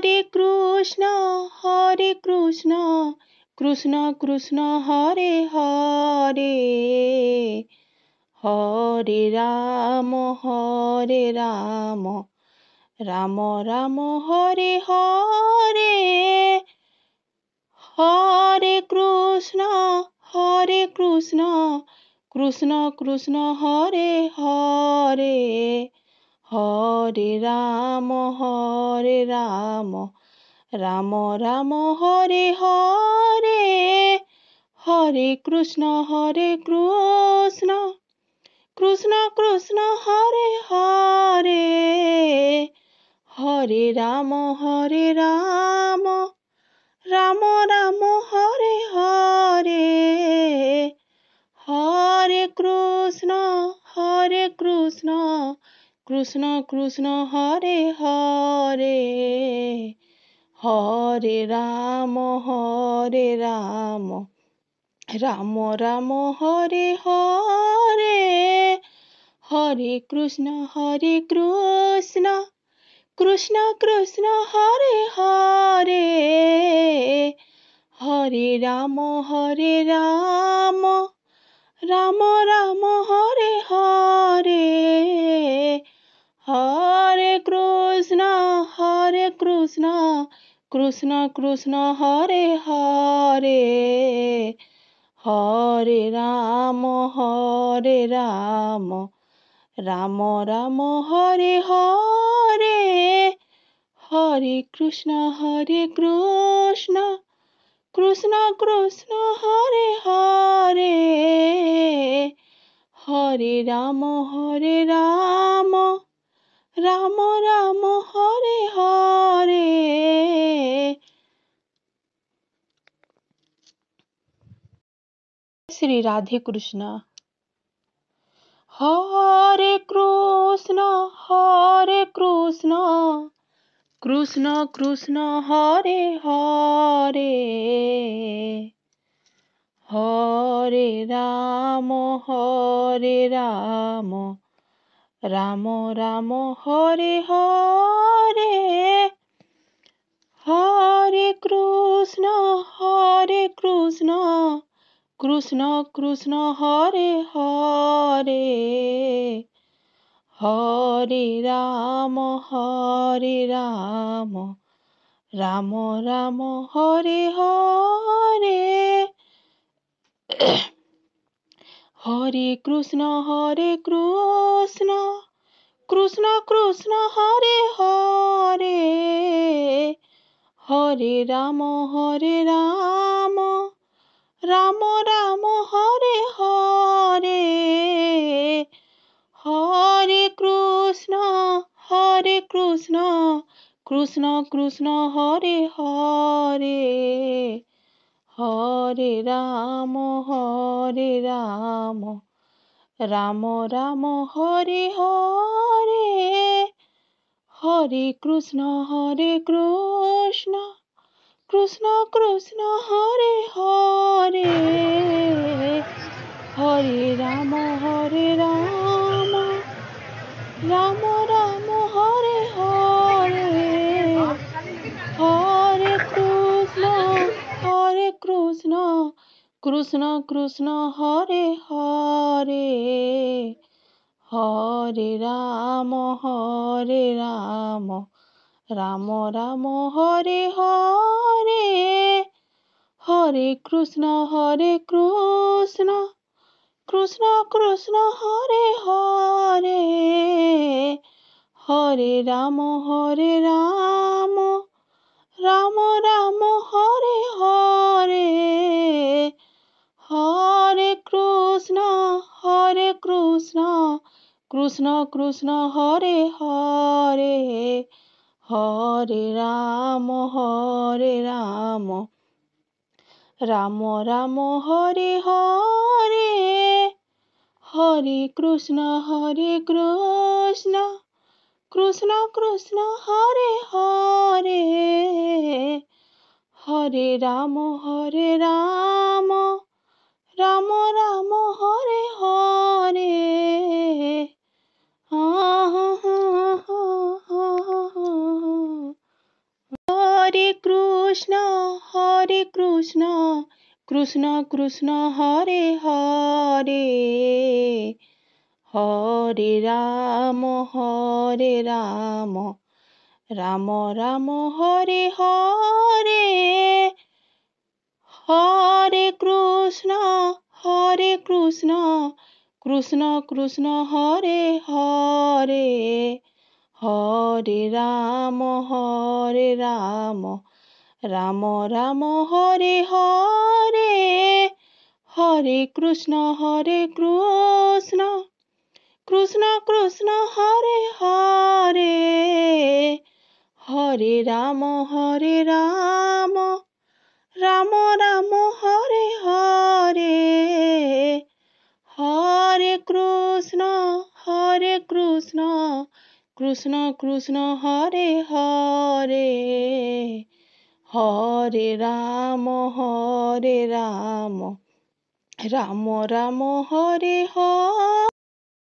Hare Krishna Krishna Krishna Hare Hare Hare Ram Ram Ram Hare Hare Hare Krishna Krishna Krishna Hare Hare Hare Ram Ram Ram Hare Hare Hare Krishna Krishna Krishna Hare Hare Hare Ram Ram Ram Hare Hare Hare Krishna Krishna Krishna Hare Hare Hare Ram Ram Ram Hare Hare Hare Krishna Krishna Krishna Hare Hare Hare Ram Ram Ram Hare Hare Hare Krishna Krishna Krishna Hare Hare Hare Ram Ram Ram Hare Hare Hare Krishna Krishna Krishna Hare Hare Hare Ram Ram Ram Hare Hare Shri Radhe Krishna Hare Krishna Krishna Krishna Hare Hare Hare Ram Ram Ram Hare Hare Hare Krishna Krishna Krishna Hare Hare Hare Ram Ram Ram Hare Hare Hare Krishna Krishna Krishna Hare Hare Hare Ram Ram Ram Hare Hare Hare Krishna Krishna Krishna Hare Hare Hare Ram Ram Ram Hare Hare Hare Krishna Krishna Krishna Hare Hare Hare Ram Ram Ram Hare Hare Hare Krishna Krishna Krishna Hare Hare Hare Ram Ram Ram Hare Hare Hare Krishna Krishna Krishna Hare Hare Hare Ram Ram Ram Hare Hare Hare Krishna Krishna Krishna Hare Hare Hare Ram Ram Ram Hare Hare Hare Krishna Krishna Krishna Hare Hare Hare Ram Ram Ram Hare Hare Krishna Krishna Krishna Hare Hare Hare Ram Ram Ram Hare Hare Hare Krishna Krishna Krishna Hare Hare Hare Ram Ram Ram Hare Hare Hare Krishna Krishna Krishna Hare Hare Hare Ram Ram Ram Hare Hare Hare Krishna Krishna Krishna Hare Hare Hare Ram Ram Ram Hare Hare